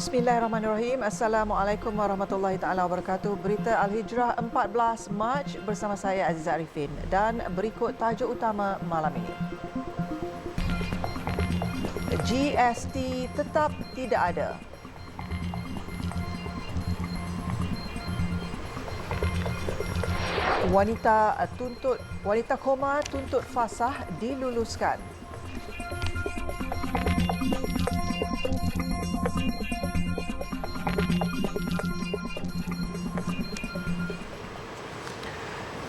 Bismillahirrahmanirrahim. Assalamualaikum warahmatullahi taala wabarakatuh. Berita Al-Hijrah 14 Mac bersama saya Azizah Arifin dan berikut tajuk utama malam ini. GST tetap tidak ada. Wanita koma tuntut fasah diluluskan.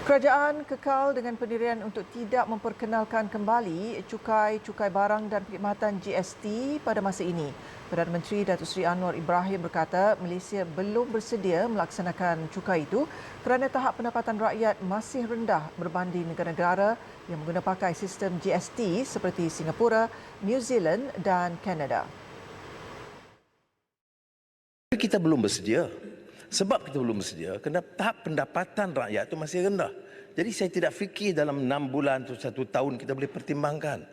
Kerajaan kekal dengan pendirian untuk tidak memperkenalkan kembali cukai barang dan perkhidmatan GST pada masa ini. Perdana Menteri Datuk Seri Anwar Ibrahim berkata Malaysia belum bersedia melaksanakan cukai itu kerana tahap pendapatan rakyat masih rendah berbanding negara-negara yang mengguna pakai sistem GST seperti Singapura, New Zealand dan Kanada. Kita belum bersedia. Sebab kita belum bersedia kerana tahap pendapatan rakyat itu masih rendah. Jadi saya tidak fikir dalam 6 bulan atau 1 tahun kita boleh pertimbangkan.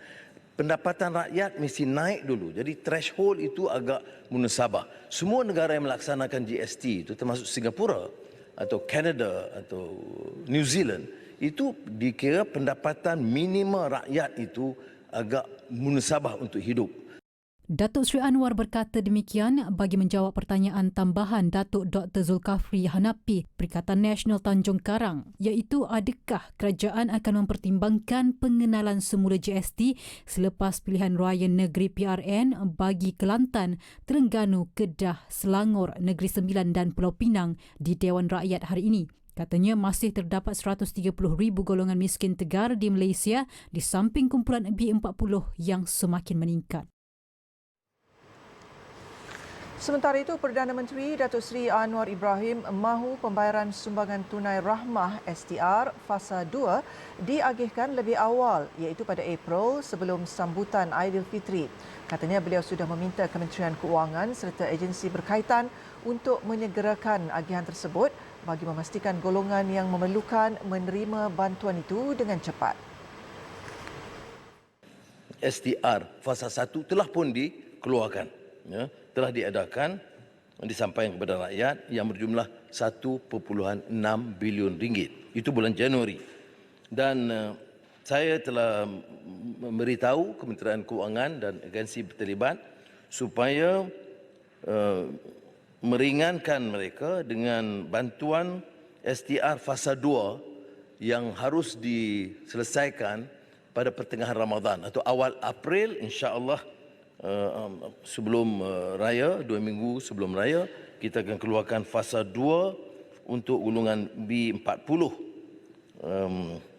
Pendapatan rakyat mesti naik dulu. Jadi threshold itu agak munasabah. Semua negara yang melaksanakan GST itu termasuk Singapura atau Kanada atau New Zealand itu dikira pendapatan minima rakyat itu agak munasabah untuk hidup. Datuk Seri Anwar berkata demikian bagi menjawab pertanyaan tambahan Datuk Dr. Zulkafli Hanapi, Perikatan Nasional Tanjung Karang, iaitu adakah kerajaan akan mempertimbangkan pengenalan semula GST selepas pilihan raya negeri PRN bagi Kelantan, Terengganu, Kedah, Selangor, Negeri Sembilan dan Pulau Pinang di Dewan Rakyat hari ini. Katanya masih terdapat 130,000 golongan miskin tegar di Malaysia di samping kumpulan B40 yang semakin meningkat. Sementara itu, Perdana Menteri Datuk Seri Anwar Ibrahim mahu pembayaran sumbangan tunai rahmah STR Fasa 2 diagihkan lebih awal iaitu pada April sebelum sambutan Aidilfitri. Katanya beliau sudah meminta Kementerian Keuangan serta agensi berkaitan untuk menyegerakan agihan tersebut bagi memastikan golongan yang memerlukan menerima bantuan itu dengan cepat. STR Fasa 1 telah pun dikeluarkan. Telah diadakan, disampaikan kepada rakyat yang berjumlah 1.6 bilion ringgit. Itu bulan Januari. Dan saya telah memberitahu Kementerian Keuangan dan agensi berterlibat supaya meringankan mereka dengan bantuan STR Fasa 2 yang harus diselesaikan pada pertengahan Ramadan atau awal April, insya-Allah. Sebelum raya, 2 minggu sebelum raya, kita akan keluarkan fasa 2 untuk golongan B40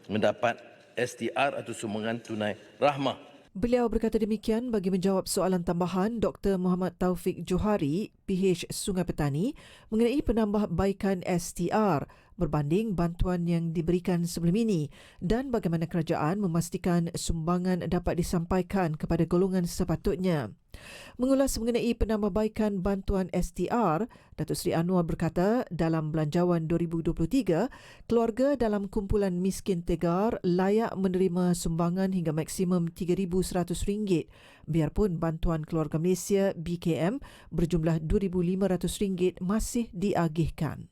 mendapat STR atau sumbangan tunai rahmah. Beliau berkata demikian bagi menjawab soalan tambahan Dr. Muhammad Taufik Johari, PH Sungai Petani, mengenai penambahbaikan STR berbanding bantuan yang diberikan sebelum ini dan bagaimana kerajaan memastikan sumbangan dapat disampaikan kepada golongan sepatutnya. Mengulas mengenai penambahbaikan bantuan STR, Datuk Seri Anwar berkata dalam Belanjawan 2023, keluarga dalam kumpulan miskin tegar layak menerima sumbangan hingga maksimum RM3,100 biarpun bantuan keluarga Malaysia BKM berjumlah RM2,500 masih diagihkan.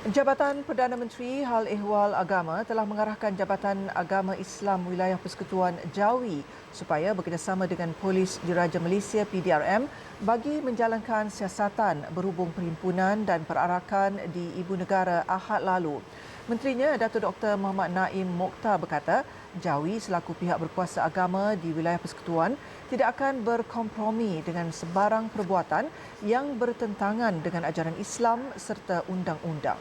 Jabatan Perdana Menteri Hal Ehwal Agama telah mengarahkan Jabatan Agama Islam Wilayah Persekutuan Jawi supaya bekerjasama dengan Polis Diraja Malaysia PDRM bagi menjalankan siasatan berhubung perhimpunan dan perarakan di Ibu Negara Ahad lalu. Menterinya Datuk Dr. Muhammad Naim Mokhtar berkata, Jawi selaku pihak berkuasa agama di wilayah persekutuan tidak akan berkompromi dengan sebarang perbuatan yang bertentangan dengan ajaran Islam serta undang-undang.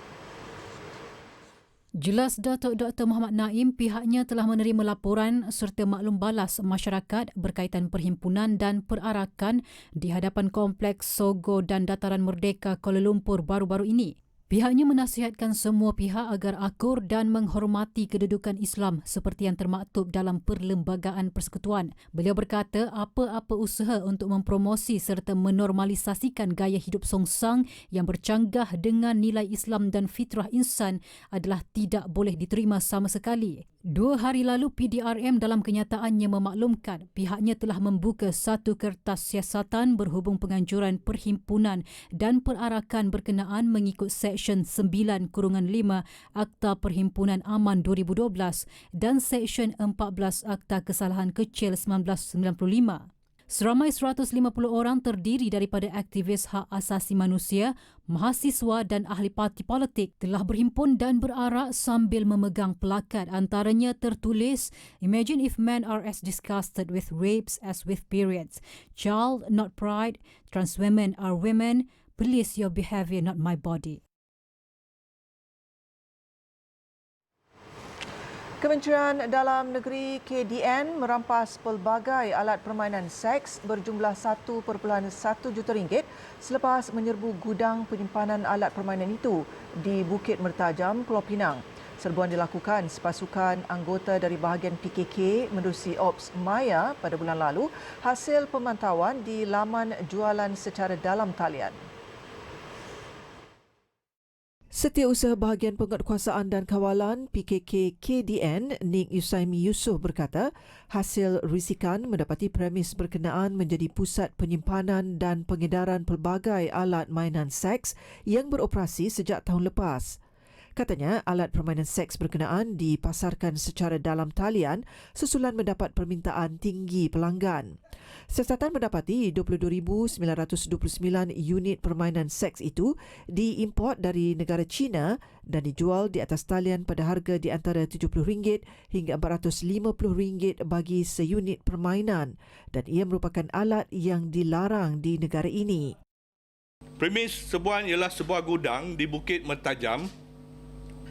Jelas Datuk Dr. Muhammad Naim pihaknya telah menerima laporan serta maklum balas masyarakat berkaitan perhimpunan dan perarakan di hadapan Kompleks Sogo dan Dataran Merdeka Kuala Lumpur baru-baru ini. Pihaknya menasihatkan semua pihak agar akur dan menghormati kedudukan Islam seperti yang termaktub dalam Perlembagaan Persekutuan. Beliau berkata apa-apa usaha untuk mempromosi serta menormalisasikan gaya hidup songsang yang bercanggah dengan nilai Islam dan fitrah insan adalah tidak boleh diterima sama sekali. 2 hari lalu PDRM dalam kenyataannya memaklumkan pihaknya telah membuka satu kertas siasatan berhubung penganjuran perhimpunan dan perarakan berkenaan mengikut Seksyen 9-5 Akta Perhimpunan Aman 2012 dan Seksyen 14 Akta Kesalahan Kecil 1995. Seramai 150 orang terdiri daripada aktivis hak asasi manusia, mahasiswa dan ahli parti politik telah berhimpun dan berarak sambil memegang plakat, antaranya tertulis "Imagine if men are as disgusted with rapes as with periods. Child, not pride. Trans women are women. Police your behaviour, not my body." Kementerian Dalam Negeri KDN merampas pelbagai alat permainan seks berjumlah 1.1 juta ringgit selepas menyerbu gudang penyimpanan alat permainan itu di Bukit Mertajam, Pulau Pinang. Serbuan dilakukan sepasukan anggota dari bahagian PKK menerusi Ops Maya pada bulan lalu hasil pemantauan di laman jualan secara dalam talian. Setiausaha Bahagian Penguatkuasaan dan Kawalan PKK KDN, Nik Yusaimi Yusof berkata, hasil risikan mendapati premis berkenaan menjadi pusat penyimpanan dan pengedaran pelbagai alat mainan seks yang beroperasi sejak tahun lepas. Katanya, alat permainan seks berkenaan dipasarkan secara dalam talian susulan mendapat permintaan tinggi pelanggan. Siasatan mendapati 22,929 unit permainan seks itu diimport dari negara China dan dijual di atas talian pada harga di antara RM70 hingga RM450 bagi seunit permainan dan ia merupakan alat yang dilarang di negara ini. Premis serbuan ialah sebuah gudang di Bukit Mertajam,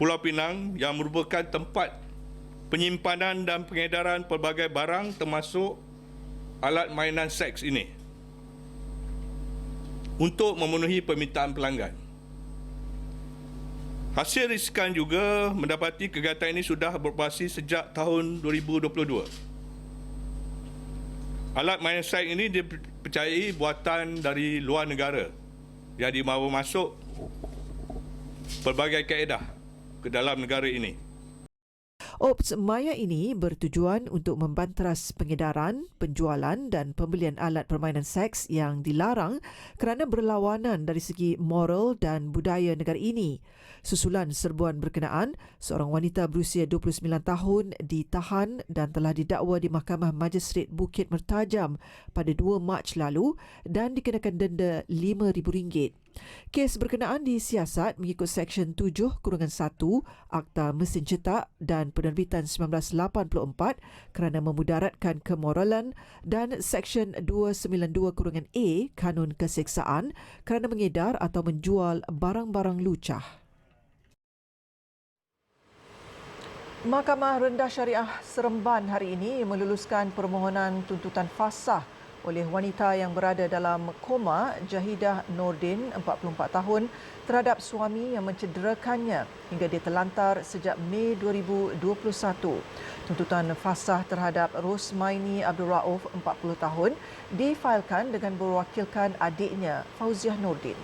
Pulau Pinang yang merupakan tempat penyimpanan dan pengedaran pelbagai barang termasuk alat mainan seks ini untuk memenuhi permintaan pelanggan. Hasil risikan juga mendapati kegiatan ini sudah beroperasi sejak tahun 2022. Alat mainan seks ini dipercayai buatan dari luar negara yang dibawa masuk pelbagai kaedah ke dalam negara ini. Ops Maya ini bertujuan untuk membanteras pengedaran, penjualan dan pembelian alat permainan seks yang dilarang kerana berlawanan dari segi moral dan budaya negara ini. Susulan serbuan berkenaan, seorang wanita berusia 29 tahun ditahan dan telah didakwa di Mahkamah Majistret Bukit Mertajam pada 2 Mac lalu dan dikenakan denda RM5,000. Kes berkenaan disiasat mengikut Seksyen 7-1 Akta Mesin Cetak dan Penerbitan 1984 kerana memudaratkan kemoralan dan Seksyen 292-A Kanun Keseksaan kerana mengedar atau menjual barang-barang lucah. Mahkamah Rendah Syariah Seremban hari ini meluluskan permohonan tuntutan fasah oleh wanita yang berada dalam koma, Jahidah Nordin, 44 tahun, terhadap suami yang mencederakannya hingga dia terlantar sejak Mei 2021. Tuntutan fasah terhadap Rosmaini Abdul Rauf, 40 tahun, difailkan dengan berwakilkan adiknya, Fauziah Nordin.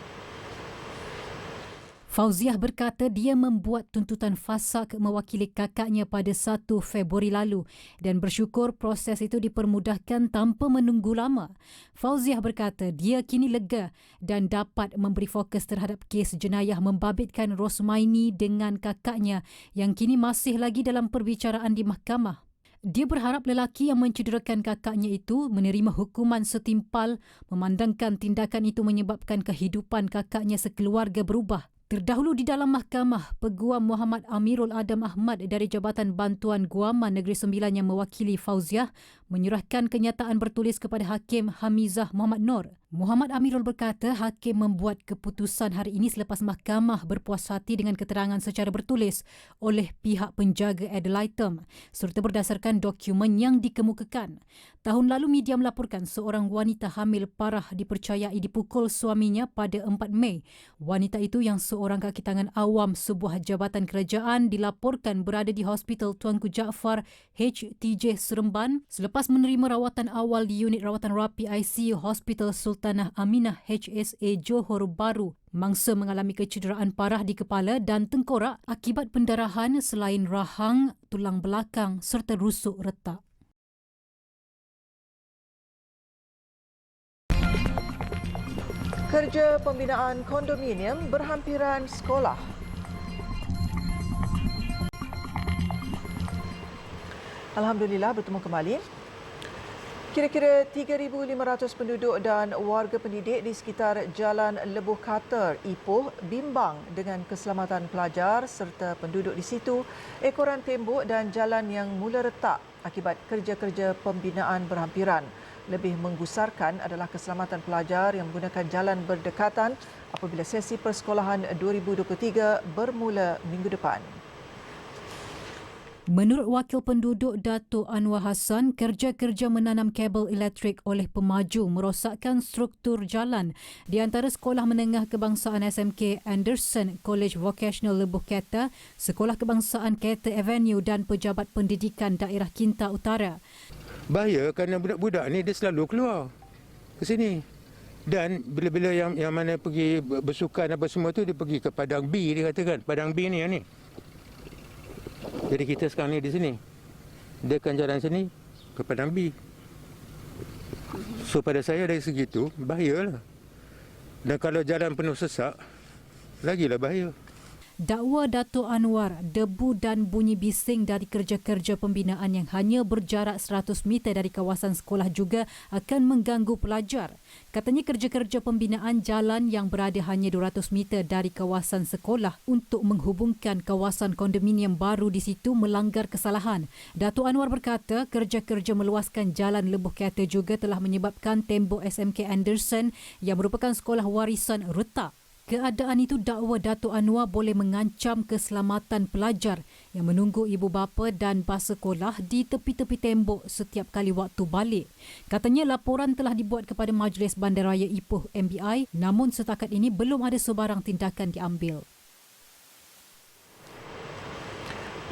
Fauziah berkata dia membuat tuntutan fasak mewakili kakaknya pada 1 Februari lalu dan bersyukur proses itu dipermudahkan tanpa menunggu lama. Fauziah berkata dia kini lega dan dapat memberi fokus terhadap kes jenayah membabitkan Rosmaini dengan kakaknya yang kini masih lagi dalam perbicaraan di mahkamah. Dia berharap lelaki yang mencederakan kakaknya itu menerima hukuman setimpal memandangkan tindakan itu menyebabkan kehidupan kakaknya sekeluarga berubah. Terdahulu di dalam mahkamah, Peguam Muhammad Amirul Adam Ahmad dari Jabatan Bantuan Guaman Negeri Sembilan yang mewakili Fauziah menyerahkan kenyataan bertulis kepada Hakim Hamizah Muhammad Nur. Muhammad Amirul berkata hakim membuat keputusan hari ini selepas mahkamah berpuas hati dengan keterangan secara bertulis oleh pihak penjaga Adelaide serta berdasarkan dokumen yang dikemukakan. Tahun lalu media melaporkan seorang wanita hamil parah dipercayai dipukul suaminya pada 4 Mei. Wanita itu yang seorang kaki tangan awam sebuah jabatan kerajaan dilaporkan berada di Hospital Tuanku Jaafar HTJ Seremban selepas menerima rawatan awal di unit rawatan rapi ICU Hospital Sultanah Aminah HSA Johor Bahru. Mangsa mengalami kecederaan parah di kepala dan tengkorak akibat pendarahan selain rahang, tulang belakang serta rusuk retak. Kerja pembinaan kondominium berhampiran sekolah. Alhamdulillah bertemu kembali. Kira-kira 3,500 penduduk dan warga pendidik di sekitar Jalan Lebuh Carter, Ipoh bimbang dengan keselamatan pelajar serta penduduk di situ, ekoran tembok dan jalan yang mula retak akibat kerja-kerja pembinaan berhampiran. Lebih menggusarkan adalah keselamatan pelajar yang menggunakan jalan berdekatan apabila sesi persekolahan 2023 bermula minggu depan. Menurut Wakil Penduduk Datuk Anwar Hassan, kerja-kerja menanam kabel elektrik oleh pemaju merosakkan struktur jalan di antara Sekolah Menengah Kebangsaan SMK Anderson, College Vocational Lebuh Keta, Sekolah Kebangsaan Keta Avenue dan Pejabat Pendidikan Daerah Kinta Utara. Bahaya kerana budak-budak ni dia selalu keluar ke sini. Dan bila-bila yang mana pergi bersukan apa semua tu, dia pergi ke Padang B, dia katakan. Padang B ni yang ni. Jadi kita sekarang ni di sini. Dia akan jalan sini ke Padang B. So pada saya dari segi tu, bahayalah. Dan kalau jalan penuh sesak, lagilah bahaya. Dakwa Datuk Anwar, debu dan bunyi bising dari kerja-kerja pembinaan yang hanya berjarak 100 meter dari kawasan sekolah juga akan mengganggu pelajar. Katanya kerja-kerja pembinaan jalan yang berada hanya 200 meter dari kawasan sekolah untuk menghubungkan kawasan kondominium baru di situ melanggar kesalahan. Datuk Anwar berkata kerja-kerja meluaskan jalan Lebuh Keta juga telah menyebabkan tembok SMK Anderson yang merupakan sekolah warisan retak. Keadaan itu dakwa Datuk Anwar boleh mengancam keselamatan pelajar yang menunggu ibu bapa dan bas sekolah di tepi-tepi tembok setiap kali waktu balik. Katanya laporan telah dibuat kepada Majlis Bandaraya Ipoh MBI, namun setakat ini belum ada sebarang tindakan diambil.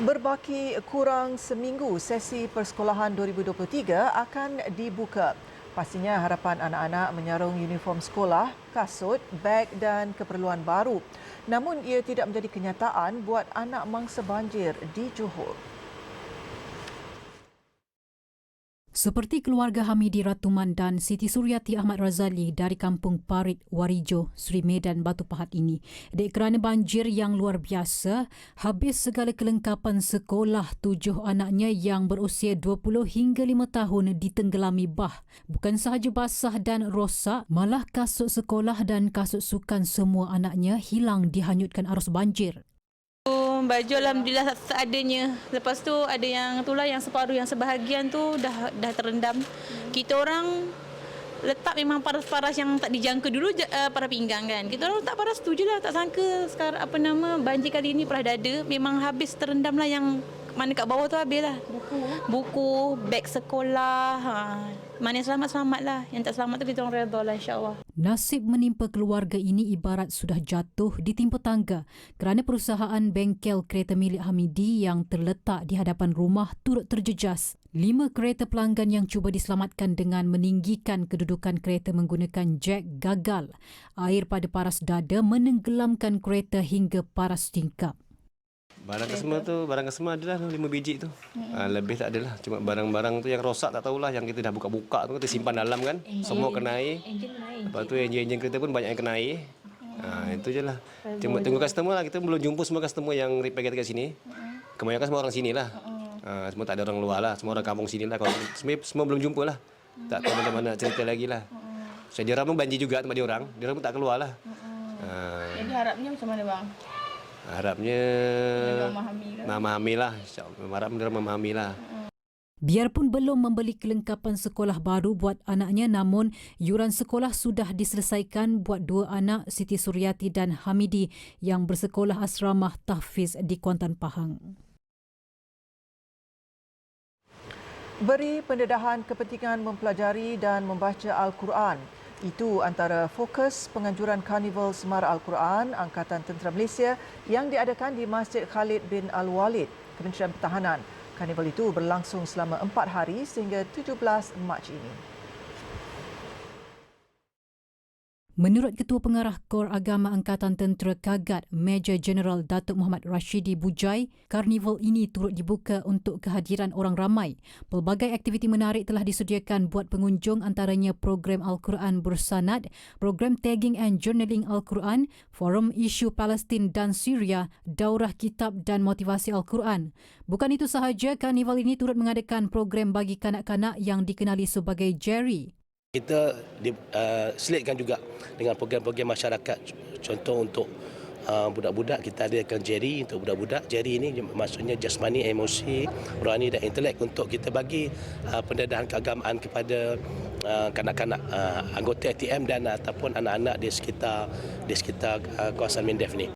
Berbaki kurang seminggu, sesi persekolahan 2023 akan dibuka. Pastinya harapan anak-anak menyarung uniform sekolah, kasut, beg dan keperluan baru. Namun ia tidak menjadi kenyataan buat anak mangsa banjir di Johor. Seperti keluarga Hamidi Ratuman dan Siti Suryati Ahmad Razali dari Kampung Parit, Warijo, Sri Medan, Batu Pahat ini. Dek kerana banjir yang luar biasa, habis segala kelengkapan sekolah 7 anaknya yang berusia 20 hingga 5 tahun ditenggelami bah. Bukan sahaja basah dan rosak, malah kasut sekolah dan kasut sukan semua anaknya hilang dihanyutkan arus banjir. Baju alhamdulillah seadanya. Lepas tu ada yang itulah yang separuh, yang sebahagian tu dah terendam. Kita orang letak memang paras-paras yang tak dijangka dulu para pinggang kan. Kita orang letak paras tu je lah, tak sangka sekarang banjir kali ini parah dada. Memang habis terendam lah, yang mana kat bawah tu habis lah. Buku, beg sekolah. Mana yang selamat-selamat lah. Yang tak selamat tu kita orang redha lah, insyaAllah. Nasib menimpa keluarga ini ibarat sudah jatuh ditimpa tangga kerana perusahaan bengkel kereta milik Hamidi yang terletak di hadapan rumah turut terjejas. 5 kereta pelanggan yang cuba diselamatkan dengan meninggikan kedudukan kereta menggunakan jack gagal. Air pada paras dada menenggelamkan kereta hingga paras tingkap. Barang kesemua adalah 5 biji tu. Lebih tak adalah. Cuma barang-barang tu yang rosak tak tahulah, yang kita dah buka-buka tu kita simpan dalam kan. Semua kena air. Lepas tu enjin kereta pun banyak yang kena air. Itu je lah. Tunggu customer lah. Kita belum jumpa semua customer yang repair kita kat sini. Kebanyakan semua orang sini lah. Semua tak ada orang luar lah. Semua orang kampung sini lah. Semua belum jumpa lah. Tak tahu macam mana cerita lagi lah. So, dia orang pun banjir juga tempat dia orang. Dia orang pun tak keluar lah. Jadi harapnya macam mana bang? Harapnya memahami lah. Harap dia memahami lah. Biarpun belum membeli kelengkapan sekolah baru buat anaknya, namun yuran sekolah sudah diselesaikan buat dua anak Siti Suryati dan Hamidi yang bersekolah asrama tahfiz di Kuantan Pahang. Beri pendedahan kepentingan mempelajari dan membaca Al-Quran. Itu antara fokus penganjuran Karnival Semara Al-Quran Angkatan Tentera Malaysia yang diadakan di Masjid Khalid bin Al-Walid, Kementerian Pertahanan. Karnival itu berlangsung selama 4 hari sehingga 17 Mac ini. Menurut Ketua Pengarah Kor Agama Angkatan Tentera Kagat, Major Jeneral Datuk Muhammad Rashidi Bujai, karnival ini turut dibuka untuk kehadiran orang ramai. Pelbagai aktiviti menarik telah disediakan buat pengunjung, antaranya program Al-Quran Bersanad, program Tagging and Journaling Al-Quran, forum isu Palestin dan Syria, daurah kitab dan motivasi Al-Quran. Bukan itu sahaja, karnival ini turut mengadakan program bagi kanak-kanak yang dikenali sebagai Jerry. Kita selitkan juga dengan program-program masyarakat. Contoh untuk budak-budak, kita adakan Jerry untuk budak-budak. Jerry ini maksudnya jasmani, emosi, rohani dan intelek, untuk kita bagi pendedahan keagamaan kepada kanak-kanak anggota ATM dan ataupun anak-anak di sekitar kawasan Mindef ni.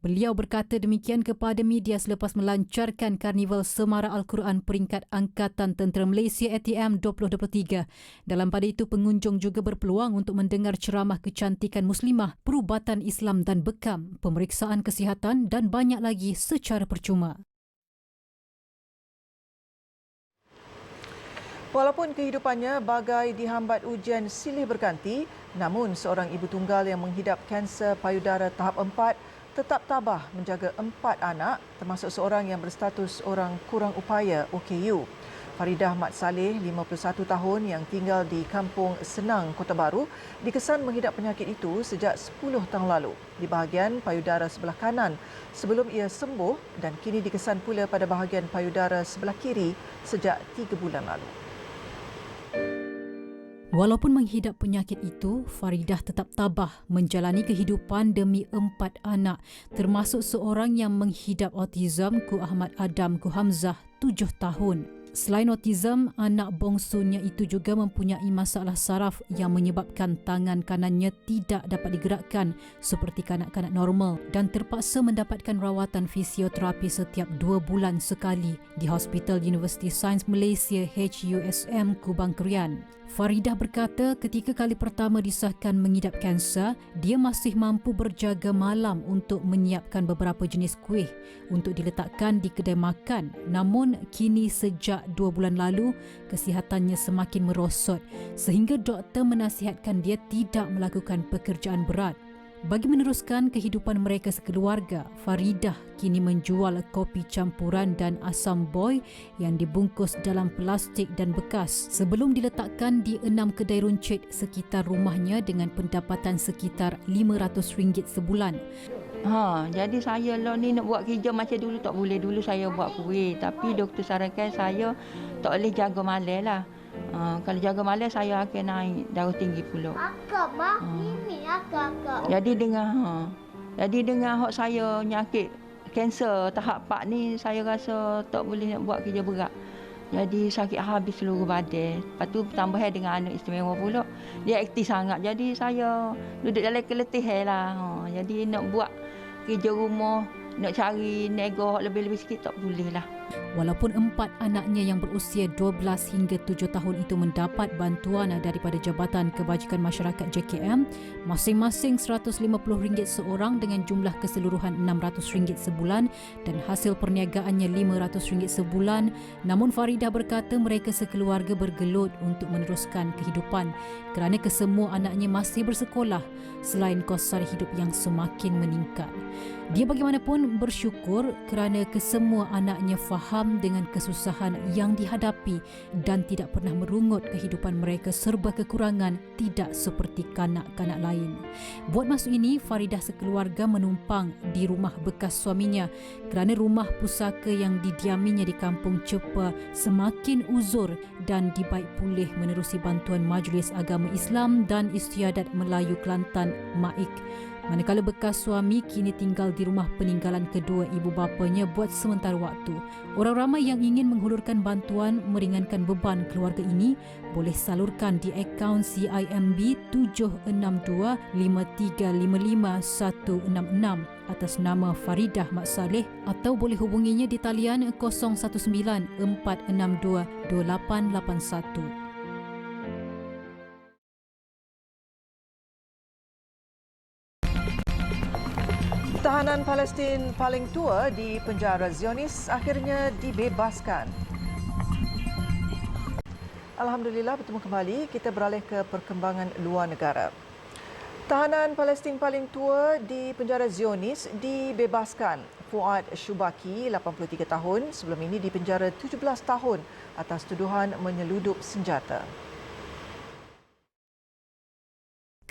Beliau berkata demikian kepada media selepas melancarkan Karnival Semara Al-Quran peringkat Angkatan Tentera Malaysia ATM 2023. Dalam pada itu, pengunjung juga berpeluang untuk mendengar ceramah kecantikan muslimah, perubatan Islam dan bekam, pemeriksaan kesihatan dan banyak lagi secara percuma. Walaupun kehidupannya bagai dihambat ujian silih berganti, namun seorang ibu tunggal yang menghidap kanser payudara tahap 4 tetap tabah menjaga 4 anak, termasuk seorang yang berstatus orang kurang upaya OKU. Faridah Mat Saleh, 51 tahun yang tinggal di Kampung Senang, Kota Baru, dikesan menghidap penyakit itu sejak 10 tahun lalu di bahagian payudara sebelah kanan sebelum ia sembuh, dan kini dikesan pula pada bahagian payudara sebelah kiri sejak 3 bulan lalu. Walaupun menghidap penyakit itu, Faridah tetap tabah menjalani kehidupan demi 4 anak, termasuk seorang yang menghidap autism, Ku Ahmad Adam Ku Hamzah, 7 tahun. Selain autism, anak bongsunya itu juga mempunyai masalah saraf yang menyebabkan tangan kanannya tidak dapat digerakkan seperti kanak-kanak normal dan terpaksa mendapatkan rawatan fisioterapi setiap 2 bulan sekali di Hospital Universiti Sains Malaysia HUSM Kubang Krian. Faridah berkata ketika kali pertama disahkan mengidap kanser, dia masih mampu berjaga malam untuk menyiapkan beberapa jenis kuih untuk diletakkan di kedai makan. Namun kini sejak 2 bulan lalu, kesihatannya semakin merosot sehingga doktor menasihatkan dia tidak melakukan pekerjaan berat. Bagi meneruskan kehidupan mereka sekeluarga, Faridah kini menjual kopi campuran dan asam boy yang dibungkus dalam plastik dan bekas sebelum diletakkan di 6 kedai runcit sekitar rumahnya dengan pendapatan sekitar RM500 sebulan. Jadi saya lah ni nak buat kerja macam dulu tak boleh. Dulu saya buat kuih, tapi doktor sarankan saya tak boleh jaga malam lah. Kalau jaga malam saya akan naik darah tinggi pula. Akak bah, ini akak. Jadi dengan hak saya nyakit kanser tahap 4 ni, saya rasa tak boleh nak buat kerja berat. Jadi sakit habis seluruh badan. Lepas tu tambah dengan anak istimewa pula. Dia aktif sangat. Jadi saya duduk dalam keletihan lah. Jadi nak buat kerja rumah, nak cari nego lebih-lebih sikit tak boleh lah. Walaupun 4 anaknya yang berusia 12 hingga 7 tahun itu mendapat bantuan daripada Jabatan Kebajikan Masyarakat JKM, masing-masing RM150 seorang dengan jumlah keseluruhan RM600 sebulan dan hasil perniagaannya RM500 sebulan, namun Faridah berkata mereka sekeluarga bergelut untuk meneruskan kehidupan kerana kesemua anaknya masih bersekolah selain kos sara hidup yang semakin meningkat. Dia bagaimanapun bersyukur kerana kesemua anaknya faham dengan kesusahan yang dihadapi dan tidak pernah merungut kehidupan mereka serba kekurangan, tidak seperti kanak-kanak lain. Buat masa ini, Faridah sekeluarga menumpang di rumah bekas suaminya kerana rumah pusaka yang didiaminya di Kampung Cepa semakin uzur dan dibaik pulih menerusi bantuan Majlis Agama Islam dan Istiadat Melayu Kelantan MAIK. Manakala bekas suami kini tinggal di rumah peninggalan kedua ibu bapanya buat sementara waktu. Orang ramai yang ingin menghulurkan bantuan meringankan beban keluarga ini boleh salurkan di akaun CIMB 76253555166 atas nama Faridah Mat Saleh atau boleh hubunginya di talian 019-462-2881. Tahanan Palestin paling tua di penjara Zionis akhirnya dibebaskan. Alhamdulillah, bertemu kembali. Kita beralih ke perkembangan luar negara. Tahanan Palestin paling tua di penjara Zionis dibebaskan. Fuad Shubaki, 83 tahun, sebelum ini dipenjara 17 tahun atas tuduhan menyeludup senjata.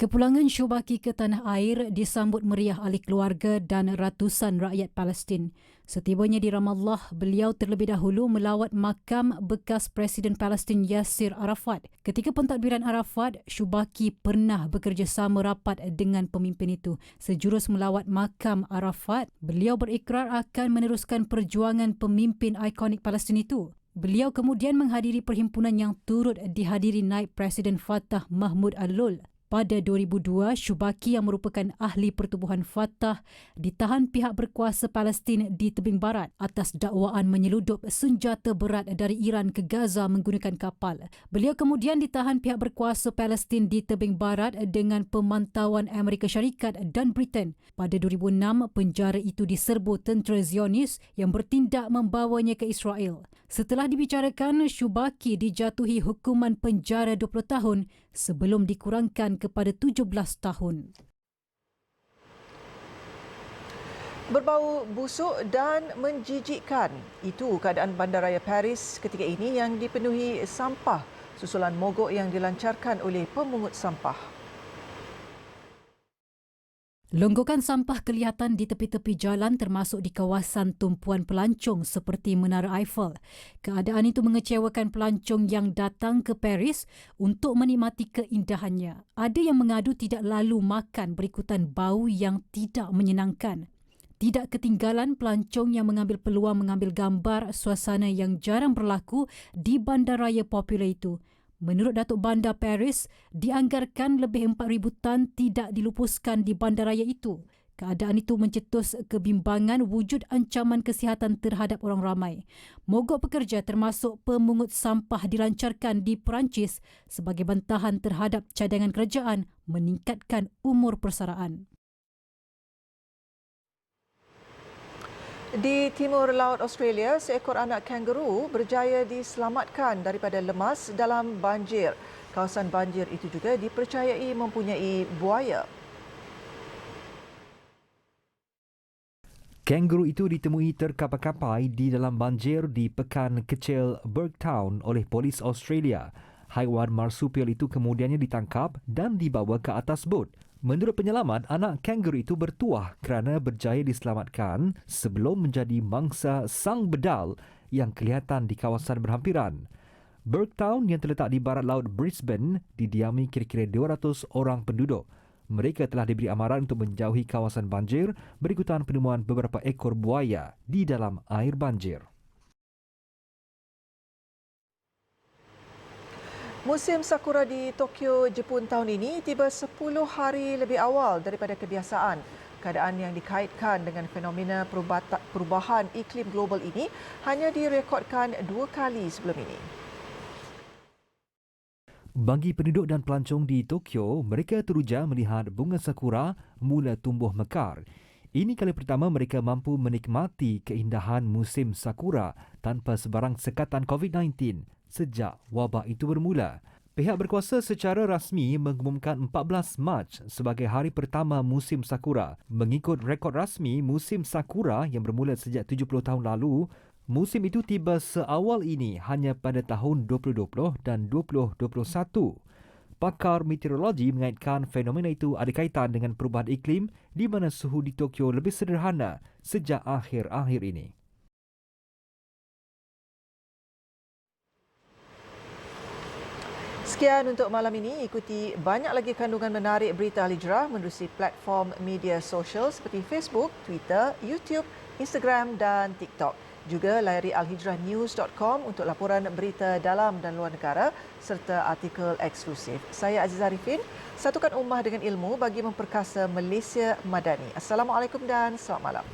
Kepulangan Shubaki ke tanah air disambut meriah ahli keluarga dan ratusan rakyat Palestin. Setibanya di Ramallah, beliau terlebih dahulu melawat makam bekas Presiden Palestin Yasir Arafat. Ketika pentadbiran Arafat, Shubaki pernah bekerjasama rapat dengan pemimpin itu. Sejurus melawat makam Arafat, beliau berikrar akan meneruskan perjuangan pemimpin ikonik Palestin itu. Beliau kemudian menghadiri perhimpunan yang turut dihadiri Naib Presiden Fatah Mahmud Al-Lul. Pada 2002, Shubaki yang merupakan ahli pertubuhan Fatah ditahan pihak berkuasa Palestin di tebing barat atas dakwaan menyeludup senjata berat dari Iran ke Gaza menggunakan kapal. Beliau kemudian ditahan pihak berkuasa Palestin di tebing barat dengan pemantauan Amerika Syarikat dan Britain. Pada 2006, penjara itu diserbu tentera Zionis yang bertindak membawanya ke Israel. Setelah dibicarakan, Shubaki dijatuhi hukuman penjara 20 tahun sebelum dikurangkan kepada 17 tahun. Berbau busuk dan menjijikkan. Itu keadaan bandaraya Paris ketika ini yang dipenuhi sampah susulan mogok yang dilancarkan oleh pemungut sampah. Longgokan sampah kelihatan di tepi-tepi jalan termasuk di kawasan tumpuan pelancong seperti Menara Eiffel. Keadaan itu mengecewakan pelancong yang datang ke Paris untuk menikmati keindahannya. Ada yang mengadu tidak lalu makan berikutan bau yang tidak menyenangkan. Tidak ketinggalan pelancong yang mengambil peluang mengambil gambar suasana yang jarang berlaku di bandaraya popular itu. Menurut Datuk Bandar Paris, dianggarkan lebih 4,000 tan tidak dilupuskan di bandaraya itu. Keadaan itu mencetus kebimbangan wujud ancaman kesihatan terhadap orang ramai. Mogok pekerja termasuk pemungut sampah dilancarkan di Perancis sebagai bantahan terhadap cadangan kerajaan meningkatkan umur persaraan. Di timur laut Australia, seekor anak kangaroo berjaya diselamatkan daripada lemas dalam banjir. Kawasan banjir itu juga dipercayai mempunyai buaya. Kangaroo itu ditemui terkapai-kapai di dalam banjir di pekan kecil Burgtown oleh polis Australia. Haiwan marsupial itu kemudiannya ditangkap dan dibawa ke atas bot. Menurut penyelamat, anak kangaroo itu bertuah kerana berjaya diselamatkan sebelum menjadi mangsa sang bedal yang kelihatan di kawasan berhampiran. Burgtown yang terletak di barat laut Brisbane didiami kira-kira 200 orang penduduk. Mereka telah diberi amaran untuk menjauhi kawasan banjir berikutan penemuan beberapa ekor buaya di dalam air banjir. Musim Sakura di Tokyo, Jepun tahun ini tiba 10 hari lebih awal daripada kebiasaan. Keadaan yang dikaitkan dengan fenomena perubahan iklim global ini hanya direkodkan 2 kali sebelum ini. Bagi penduduk dan pelancong di Tokyo, mereka teruja melihat bunga sakura mula tumbuh mekar. Ini kali pertama mereka mampu menikmati keindahan musim sakura tanpa sebarang sekatan COVID-19 sejak wabak itu bermula. Pihak berkuasa secara rasmi mengumumkan 14 Mac sebagai hari pertama musim sakura. Mengikut rekod rasmi musim sakura yang bermula sejak 70 tahun lalu, musim itu tiba seawal ini hanya pada tahun 2020 dan 2021. Pakar meteorologi mengaitkan fenomena itu ada kaitan dengan perubahan iklim di mana suhu di Tokyo lebih sederhana sejak akhir-akhir ini. Sekian untuk malam ini. Ikuti banyak lagi kandungan menarik berita Al-Hijrah menerusi platform media sosial seperti Facebook, Twitter, YouTube, Instagram dan TikTok. Juga layari alhijrahnews.com untuk laporan berita dalam dan luar negara serta artikel eksklusif. Saya Aziz Arifin, satukan ummah dengan ilmu bagi memperkasa Malaysia Madani. Assalamualaikum dan selamat malam.